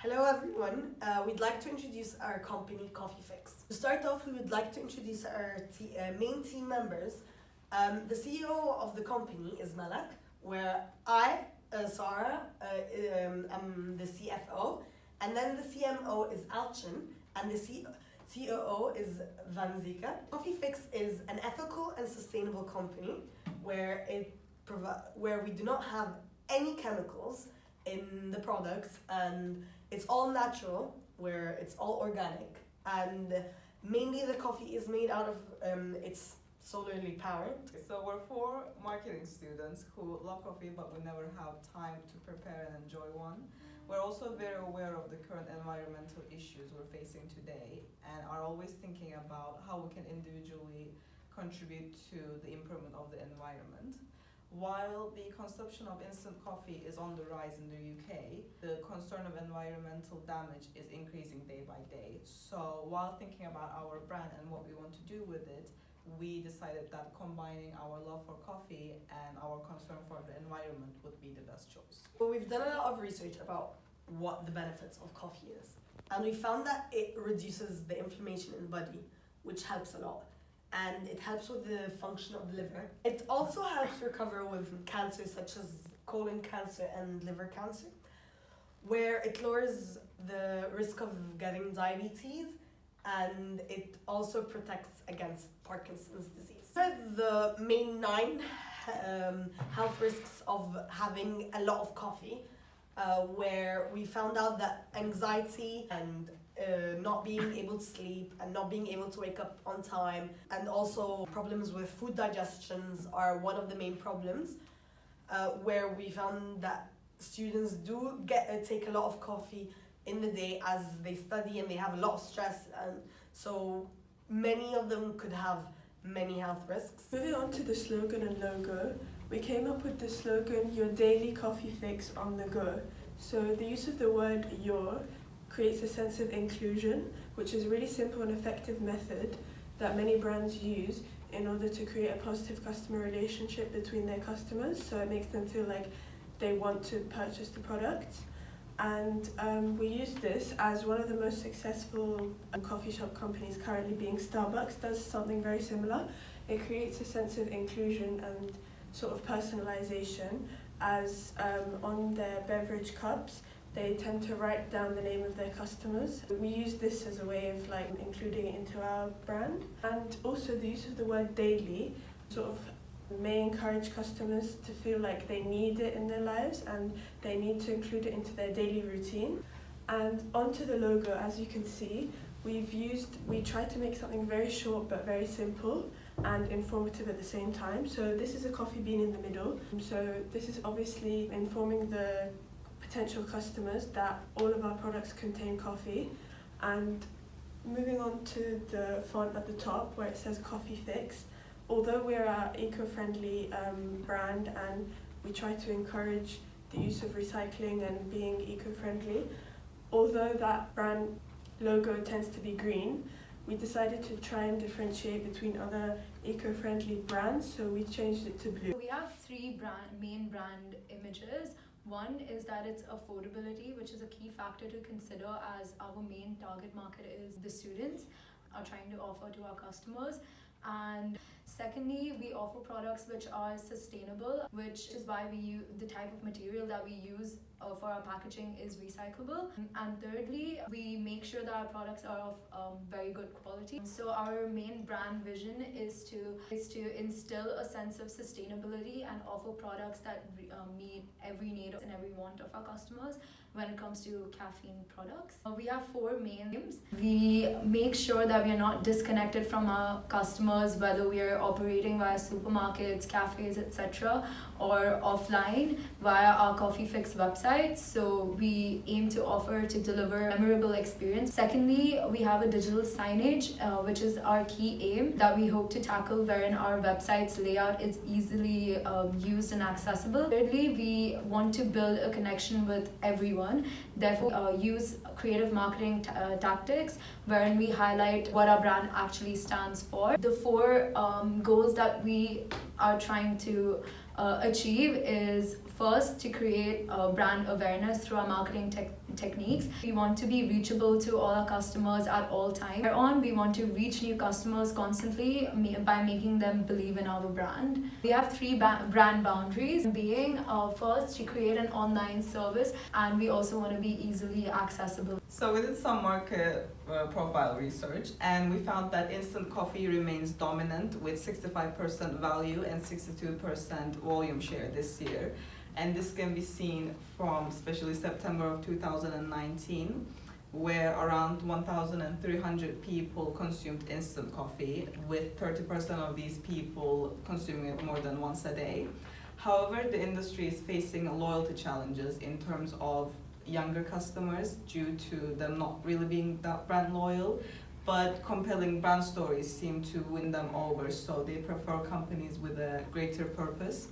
Hello everyone, we'd like to introduce our company Coffee Fix. To start off, we would like to introduce our main team members. The CEO of the company is Malak, where I, Sarah, am the CFO, and then the CMO is Alchin, and the COO is Vanzika. Coffee Fix is an ethical and sustainable company where where we do not have any chemicals in the products, and it's all natural, where it's all organic, and mainly the coffee is made out of it's solarly powered. So we're four marketing students who love coffee but we never have time to prepare and enjoy one. We're also very aware of the current environmental issues we're facing today and are always thinking about how we can individually contribute to the improvement of the environment. While the consumption of instant coffee is on the rise in the UK, the concern of environmental damage is increasing day by day. So while thinking about our brand and what we want to do with it, we decided that combining our love for coffee and our concern for the environment would be the best choice. Well, we've done a lot of research about what the benefits of coffee is, and we found that it reduces the inflammation in the body, which helps a lot. And it helps with the function of the liver. It also helps recover with cancers such as colon cancer and liver cancer, where it lowers the risk of getting diabetes, and it also protects against Parkinson's disease. The main 9 health risks of having a lot of coffee, where we found out that anxiety and not being able to sleep and not being able to wake up on time, and also problems with food digestions are one of the main problems, where we found that students do take a lot of coffee in the day as they study and they have a lot of stress, and so many of them could have many health risks. Moving on to the slogan and logo, we came up with the slogan, "Your daily coffee fix on the go." So the use of the word "your" creates a sense of inclusion, which is a really simple and effective method that many brands use in order to create a positive customer relationship between their customers, so it makes them feel like they want to purchase the product. And we use this as one of the most successful coffee shop companies currently, being Starbucks, does something very similar. It creates a sense of inclusion and sort of personalization, as on their beverage cups they tend to write down the name of their customers. We use this as a way of including it into our brand. And also the use of the word daily sort of may encourage customers to feel like they need it in their lives and they need to include it into their daily routine. And onto the logo, as you can see, we tried to make something very short but very simple and informative at the same time. So this is a coffee bean in the middle. So this is obviously informing the potential customers that all of our products contain coffee. And moving on to the font at the top where it says Coffee Fix, although we're an eco-friendly brand and we try to encourage the use of recycling and being eco-friendly, although that brand logo tends to be green, we decided to try and differentiate between other eco-friendly brands, so we changed it to blue. We have 3 main brand images. One is that it's affordability, which is a key factor to consider, as our main target market is the students are trying to offer to our customers. And secondly, we offer products which are sustainable, which is why the type of material that we use for our packaging is recyclable. And thirdly, we make sure that our products are of very good quality. So our main brand vision is to instill a sense of sustainability and offer products that meet every need and every want of our customers when it comes to caffeine products. We have 4 main aims. We make sure that we are not disconnected from our customers, whether we are operating via supermarkets, cafes, etc., or offline via our Coffee Fix website. So we aim to deliver a memorable experience. Secondly, we have a digital signage, which is our key aim that we hope to tackle, wherein our website's layout is easily used and accessible. Thirdly, we want to build a connection with everyone. Therefore, use creative marketing tactics wherein we highlight what our brand actually stands for. The 4 goals that we are trying to achieve is first to create brand awareness through our marketing techniques. We want to be reachable to all our customers at all times. On, we want to reach new customers constantly by making them believe in our brand. We have three brand boundaries, being first to create an online service, and we also want to be easily accessible. So we did some market profile research, and we found that instant coffee remains dominant with 65% value and 62% volume share this year. And this can be seen from especially September of 2019, where around 1,300 people consumed instant coffee, with 30% of these people consuming it more than once a day. However, the industry is facing loyalty challenges in terms of younger customers due to them not really being that brand loyal, but compelling brand stories seem to win them over, so they prefer companies with a greater purpose.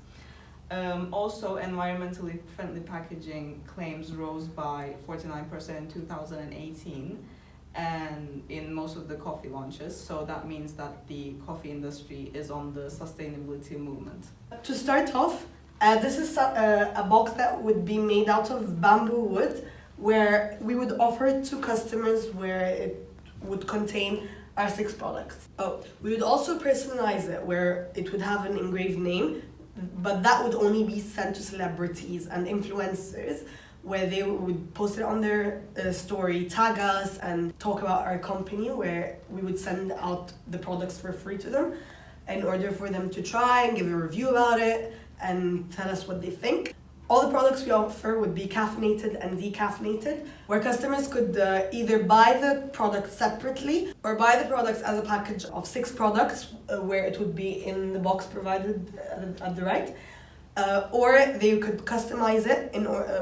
Also, environmentally friendly packaging claims rose by 49% in 2018 and in most of the coffee launches, so that means that the coffee industry is on the sustainability movement. To start off, this is a box that would be made out of bamboo wood, where we would offer it to customers where it would contain our 6 products. We would also personalize it, where it would have an engraved name, but that would only be sent to celebrities and influencers, where they would post it on their story, tag us, and talk about our company, where we would send out the products for free to them in order for them to try and give a review about it and tell us what they think. All the products we offer would be caffeinated and decaffeinated, where customers could either buy the products separately or buy the products as a package of 6 products, where it would be in the box provided at the right, or they could customize it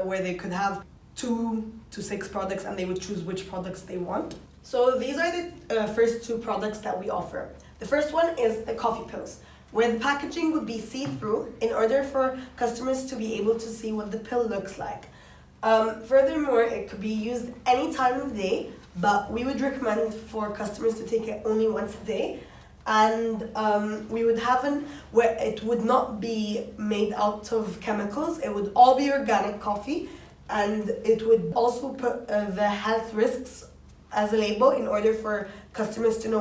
where they could have 2 to 6 products and they would choose which products they want. So these are the first 2 products that we offer. The first one is the coffee pills, where the packaging would be see-through in order for customers to be able to see what the pill looks like. Furthermore, it could be used any time of day, but we would recommend for customers to take it only once a day. And we would have where it would not be made out of chemicals, it would all be organic coffee, and it would also put the health risks as a label in order for customers to know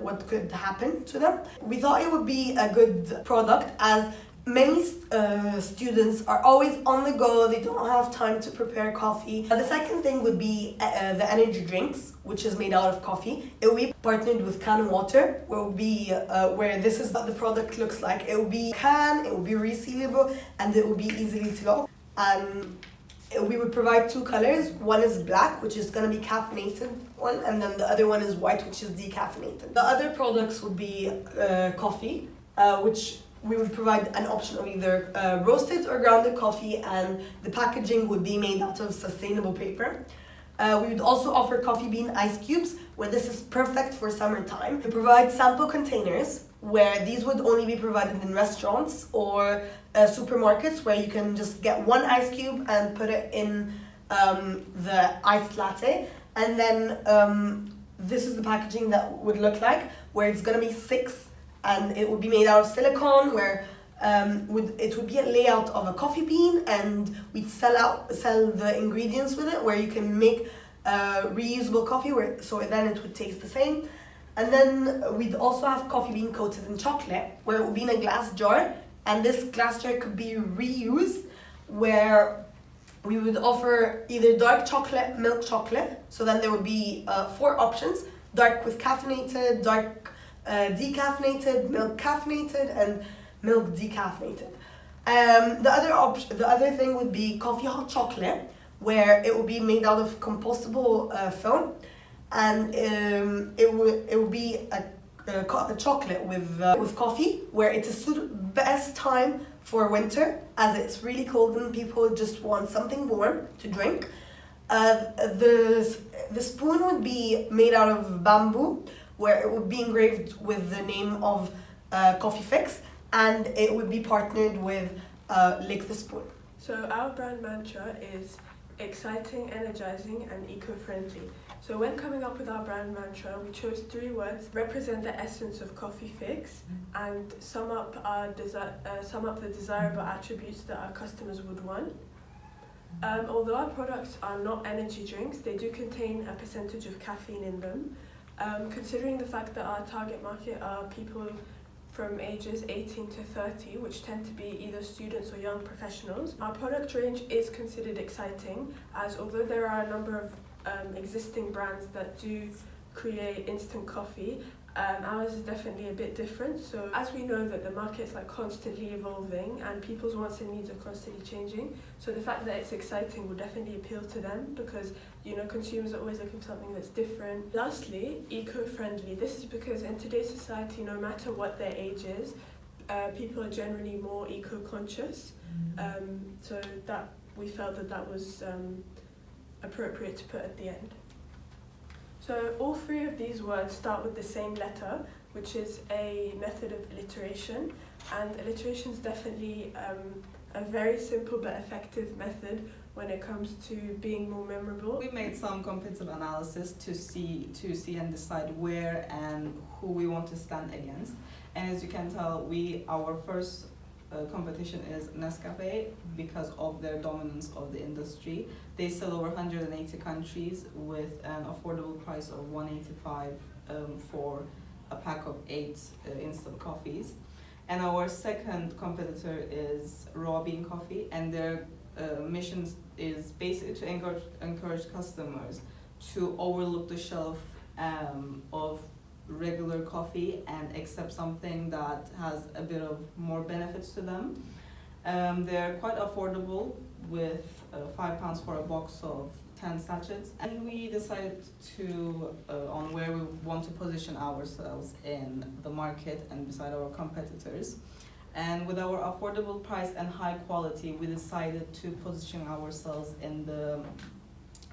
what could happen to them. We thought it would be a good product, as many students are always on the go, they don't have time to prepare coffee. The second thing would be the energy drinks, which is made out of coffee. It will be partnered with Can Water, where this is what the product looks like. It will be can, it will be resealable, and it will be easily to lock. And we would provide 2 colors. One is black, which is going to be caffeinated one, and then the other one is white, which is decaffeinated. The other products would be coffee, which we would provide an option of either roasted or grounded coffee, and the packaging would be made out of sustainable paper. We would also offer coffee bean ice cubes, where this is perfect for summertime. We provide sample containers, where these would only be provided in restaurants or supermarkets, where you can just get 1 ice cube and put it in the iced latte. And then this is the packaging that would look like, where it's going to be 6, and it would be made out of silicone, where it would be a layout of a coffee bean, and we'd sell the ingredients with it, where you can make reusable coffee, so then it would taste the same. And then we'd also have coffee bean coated in chocolate, where it would be in a glass jar, and this glass jar could be reused, where we would offer either dark chocolate, milk chocolate, so then there would be 4 options: dark with caffeinated, dark decaffeinated, milk caffeinated, and milk decaffeinated. The other thing would be coffee hot chocolate, where it would be made out of compostable film, and it would be a chocolate with coffee, where it's a best time for winter, as it's really cold and people just want something warm to drink. The spoon would be made out of bamboo, where it would be engraved with the name of Coffee Fix, and it would be partnered with Lick the Spoon. So our brand mantra is exciting, energizing, and eco-friendly. So when coming up with our brand mantra, we chose 3 words represent the essence of Coffee Fix and sum up the desirable attributes that our customers would want. Although our products are not energy drinks, they do contain a percentage of caffeine in them. Considering the fact that our target market are people from ages 18 to 30, which tend to be either students or young professionals, our product range is considered exciting, as although there are a number of existing brands that do create instant coffee, ours is definitely a bit different. So as we know that the market's like constantly evolving and people's wants and needs are constantly changing, so the fact that it's exciting will definitely appeal to them, because consumers are always looking for something that's different. Lastly, eco-friendly. This is because in today's society, no matter what their age is, people are generally more eco-conscious. So that we felt that was appropriate to put at the end. So all three of these words start with the same letter, which is a method of alliteration, and alliteration is definitely a very simple but effective method when it comes to being more memorable. We made some competitive analysis to see and decide where and who we want to stand against. And as you can tell, our first competition is Nescafe because of their dominance of the industry. They sell over 180 countries with an affordable price of $1.85 for a pack of 8 instant coffees. And our second competitor is Raw Bean Coffee, and their mission is basically to encourage customers to overlook the shelf of regular coffee and accept something that has a bit of more benefits to them. They're quite affordable with £5 for a box of 10 sachets, and we decided to on where we want to position ourselves in the market and beside our competitors. And with our affordable price and high quality, we decided to position ourselves in the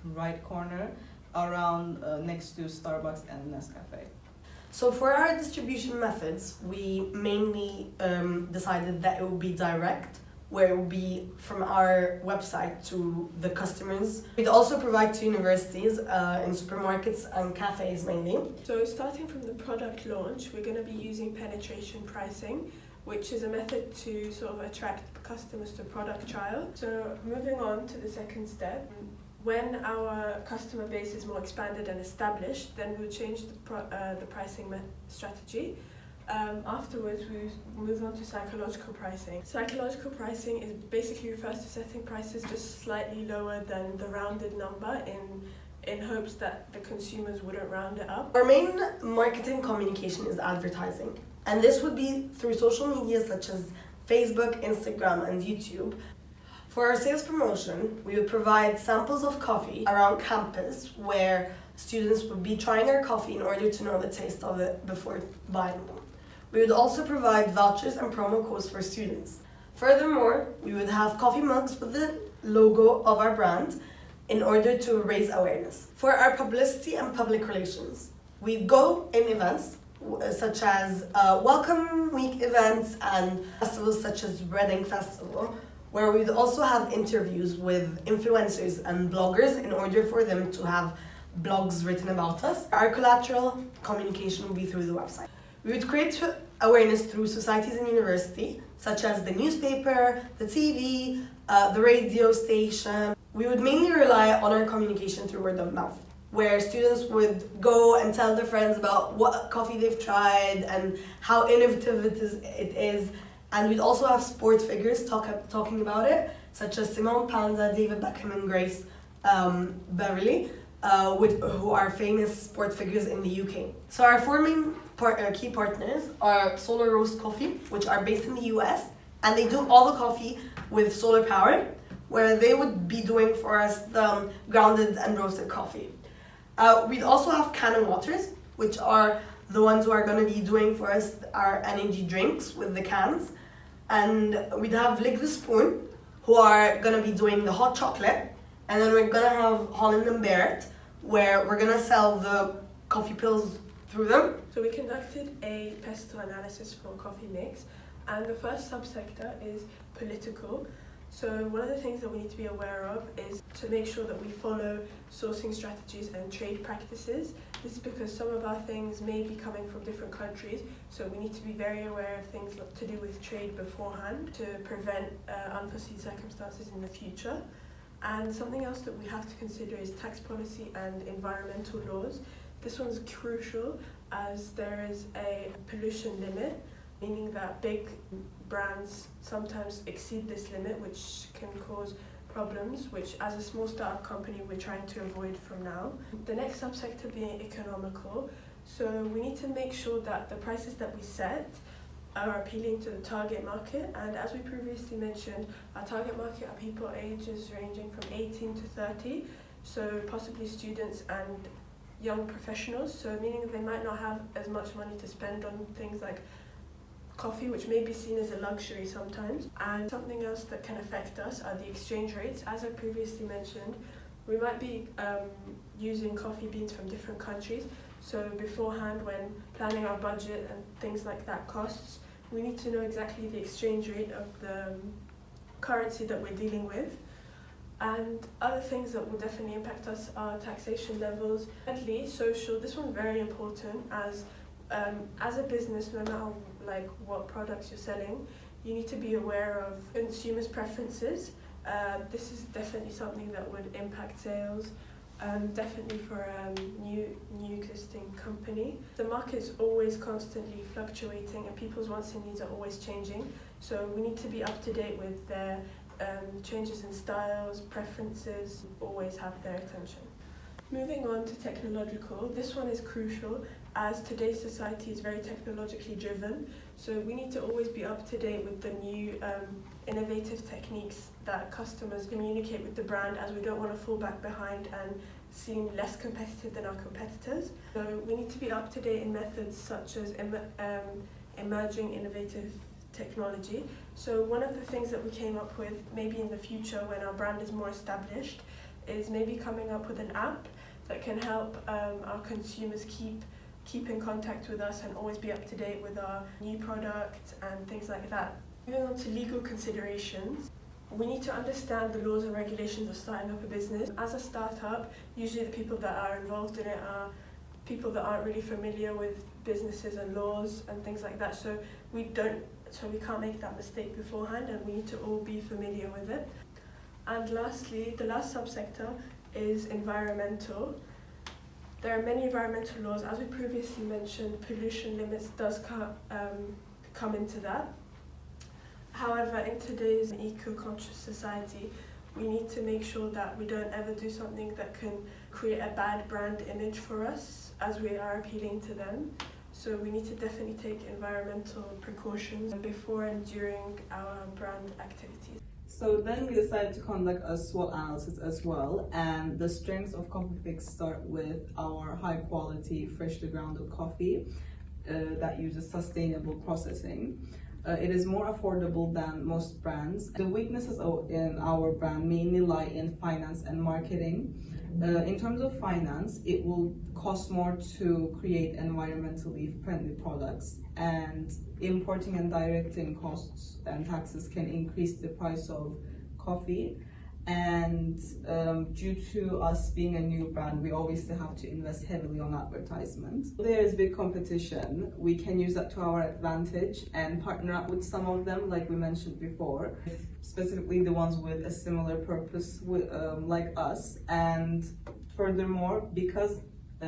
right corner around next to Starbucks and Nescafe. So for our distribution methods, we mainly decided that it would be direct, where it would be from our website to the customers. We'd also provide to universities in supermarkets and cafes mainly. So starting from the product launch, we're going to be using penetration pricing, which is a method to sort of attract customers to product trial. So moving on to the second step, when our customer base is more expanded and established, then we'll change the pricing strategy. Afterwards, we move on to psychological pricing. Psychological pricing is basically refers to setting prices just slightly lower than the rounded number in hopes that the consumers wouldn't round it up. Our main marketing communication is advertising, and this would be through social media such as Facebook, Instagram, and YouTube. For our sales promotion, we would provide samples of coffee around campus where students would be trying our coffee in order to know the taste of it before buying them. We would also provide vouchers and promo codes for students. Furthermore, we would have coffee mugs with the logo of our brand in order to raise awareness. For our publicity and public relations, we'd go in events such as Welcome Week events and festivals such as Reading Festival, where we'd also have interviews with influencers and bloggers in order for them to have blogs written about us. Our collateral communication will be through the website. We would create awareness through societies and university, such as the newspaper, the TV, the radio station. We would mainly rely on our communication through word of mouth, where students would go and tell their friends about what coffee they've tried and how innovative it is. And we'd also have sports figures talking about it, such as Simone Panda, David Beckham, and Grace Beverly, who are famous sports figures in the UK. So our four main key partners are Solar Roast Coffee, which are based in the US, and they do all the coffee with solar power, where they would be doing for us the grounded and roasted coffee. We'd also have Cannon Waters, which are the ones who are going to be doing for us our energy drinks with the cans. And we'd have Lick the Spoon, who are going to be doing the hot chocolate. And then we're going to have Holland and Barrett, where we're going to sell the coffee pills through them. So we conducted a pestle analysis for coffee mix, and the first subsector is political. So one of the things that we need to be aware of is to make sure that we follow sourcing strategies and trade practices. This is because some of our things may be coming from different countries, so we need to be very aware of things to do with trade beforehand to prevent unforeseen circumstances in the future. And something else that we have to consider is tax policy and environmental laws. This one's crucial as there is a pollution limit, meaning that big brands sometimes exceed this limit, which can cause problems, which as a small startup company we're trying to avoid from now. The next subsector being economical. So we need to make sure that the prices that we set are appealing to the target market, and as we previously mentioned, our target market are people ages ranging from 18 to 30, so possibly students and young professionals, so meaning they might not have as much money to spend on things like coffee, which may be seen as a luxury sometimes. And something else that can affect us are the exchange rates. As I previously mentioned, we might be using coffee beans from different countries, so beforehand when planning our budget and things like that costs, we need to know exactly the exchange rate of the currency that we're dealing with. And other things that will definitely impact us are taxation levels. Thirdly, social. This one's very important as a business, no matter like what products you're selling, you need to be aware of consumers' preferences. This is definitely something that would impact sales. Definitely for a new existing company. The market's always constantly fluctuating and people's wants and needs are always changing, so we need to be up to date with their changes in styles, preferences, always have their attention. Moving on to technological, this one is crucial as today's society is very technologically driven, so we need to always be up to date with the new innovative techniques that customers communicate with the brand, as we don't want to fall back behind and seem less competitive than our competitors. So we need to be up to date in methods such as emerging innovative technology. So one of the things that we came up with, maybe in the future when our brand is more established, is maybe coming up with an app that can help our consumers keep in contact with us and always be up to date with our new products and things like that. Moving on to legal considerations, we need to understand the laws and regulations of starting up a business. As a startup, usually the people that are involved in it are people that aren't really familiar with businesses and laws and things like that, so we can't make that mistake beforehand, and we need to all be familiar with it. And lastly, the last subsector is environmental. There are many environmental laws. As we previously mentioned, pollution limits does come into that. However, in today's eco-conscious society, we need to make sure that we don't ever do something that can create a bad brand image for us as we are appealing to them. So we need to definitely take environmental precautions before and during our brand activities. So then we decided to conduct a SWOT analysis as well, and the strengths of Coffee Fix start with our high quality, freshly grounded coffee that uses sustainable processing. It is more affordable than most brands. The weaknesses in our brand mainly lie in finance and marketing. In terms of finance, it will cost more to create environmentally friendly products, and importing and directing costs and taxes can increase the price of coffee. And due to us being a new brand, we obviously have to invest heavily on advertisement. There is big competition. We can use that to our advantage and partner up with some of them, like we mentioned before, specifically the ones with a similar purpose like us. And furthermore, because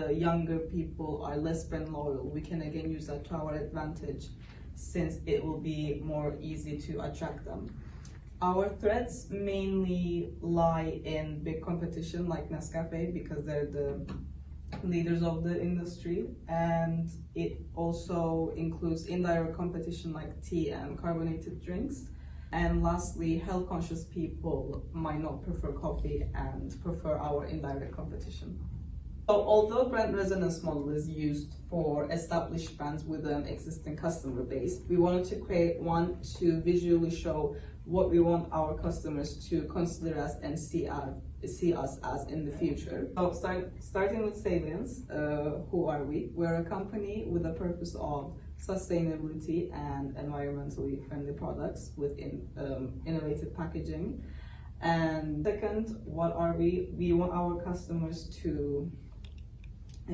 younger people are less brand loyal, we can again use that to our advantage, since it will be more easy to attract them. Our threats mainly lie in big competition like Nescafe, because they're the leaders of the industry, and it also includes indirect competition like tea and carbonated drinks. And lastly, health conscious people might not prefer coffee and prefer our indirect competition. So although brand resonance model is used for established brands with an existing customer base, we wanted to create one to visually show what we want our customers to consider us and see us as in the future. So starting with salience, who are we? We're a company with a purpose of sustainability and environmentally friendly products with innovative packaging. And second, what are we? We want our customers to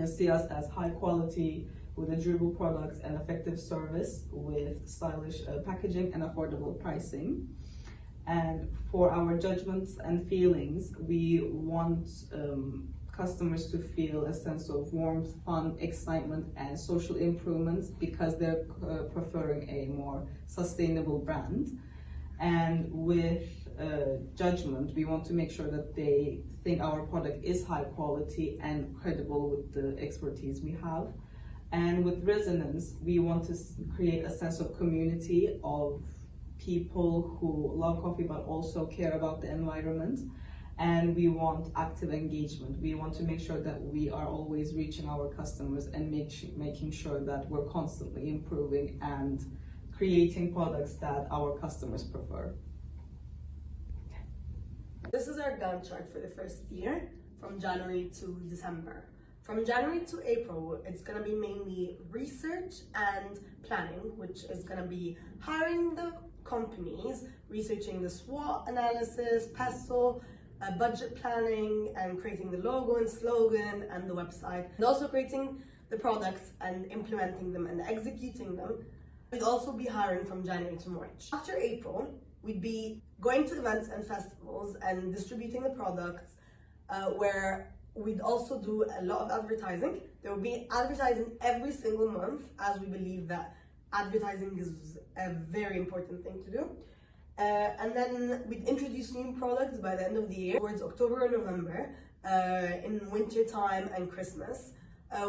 see us as high quality with a durable products and effective service with stylish packaging and affordable pricing. And for our judgments and feelings, we want customers to feel a sense of warmth, fun, excitement, and social improvements because they're preferring a more sustainable brand. And with judgment, we want to make sure that they think our product is high quality and credible with the expertise we have. And with resonance, we want to create a sense of community of people who love coffee but also care about the environment. And we want active engagement. We want to make sure that we are always reaching our customers and making sure that we're constantly improving and creating products that our customers prefer. This is our Gantt chart for the first year, from January to December. From January to April, it's going to be mainly research and planning, which is going to be hiring the companies, researching the SWOT analysis, PESTLE, budget planning, and creating the logo and slogan and the website, and also creating the products and implementing them and executing them. We'd also be hiring from January to March. After April, we'd be going to events and festivals and distributing the products, where we'd also do a lot of advertising. There will be advertising every single month, as we believe that advertising is a very important thing to do. And then we'd introduce new products by the end of the year, towards October or November, in winter time and Christmas,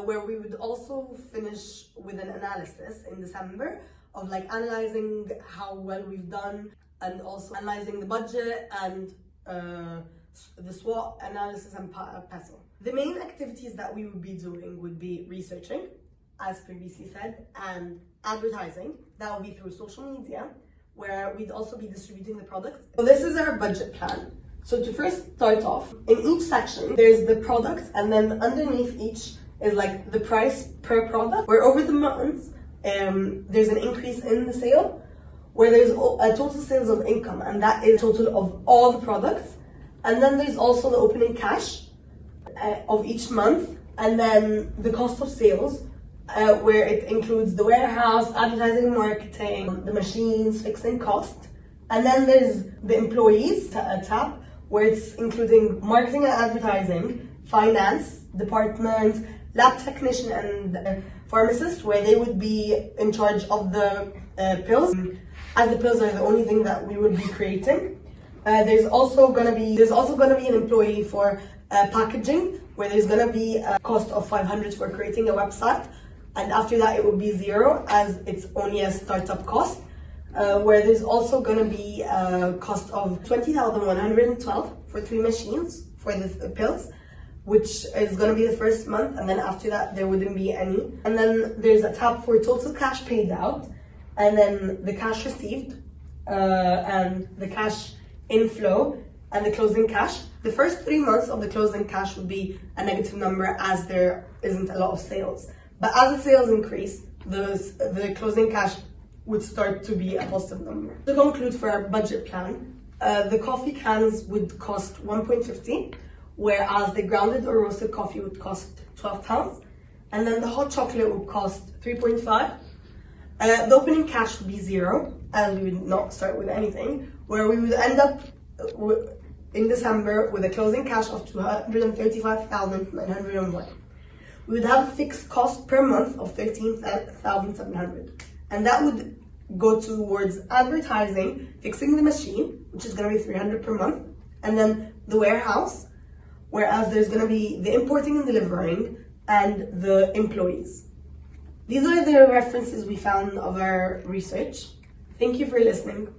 where we would also finish with an analysis in December of like analyzing how well we've done, and also analyzing the budget and the SWOT analysis and PESTLE. The main activities that we would be doing would be researching, as previously said, and advertising. That will be through social media, where we'd also be distributing the products. So this is our budget plan. So to first start off, in each section, there's the product, and then underneath each is like the price per product, where over the months, there's an increase in the sale, where there's a total sales of income, and that is total of all the products. And then there's also the opening cash of each month, and then the cost of sales, where it includes the warehouse, advertising, marketing, the machines, fixing cost. And then there's the employees tab, where it's including marketing and advertising, finance department, lab technician, and pharmacist, where they would be in charge of the pills, as the pills are the only thing that we would be creating. There's also gonna be an employee for packaging, where there's gonna be a cost of 500 for creating a website, and after that it will be 0, as it's only a startup cost. Where there's also gonna be a cost of 20,112 for 3 machines for the pills, which is gonna be the first month, and then after that there wouldn't be any. And then there's a tab for total cash paid out, and then the cash received, and the cash inflow, and the closing cash. The first 3 months of the closing cash would be a negative number, as there isn't a lot of sales. But as the sales increase, the closing cash would start to be a positive number. To conclude for our budget plan, the coffee cans would cost 1.50, whereas the grounded or roasted coffee would cost £12, and then the hot chocolate would cost 3.5. The opening cash would be 0, as we would not start with anything, where we would end up in December with a closing cash of 235,901. We would have a fixed cost per month of 13,700, and that would go towards advertising, fixing the machine, which is going to be 300 per month, and then the warehouse, whereas there's going to be the importing and delivering, and the employees. These are the references we found of our research. Thank you for listening.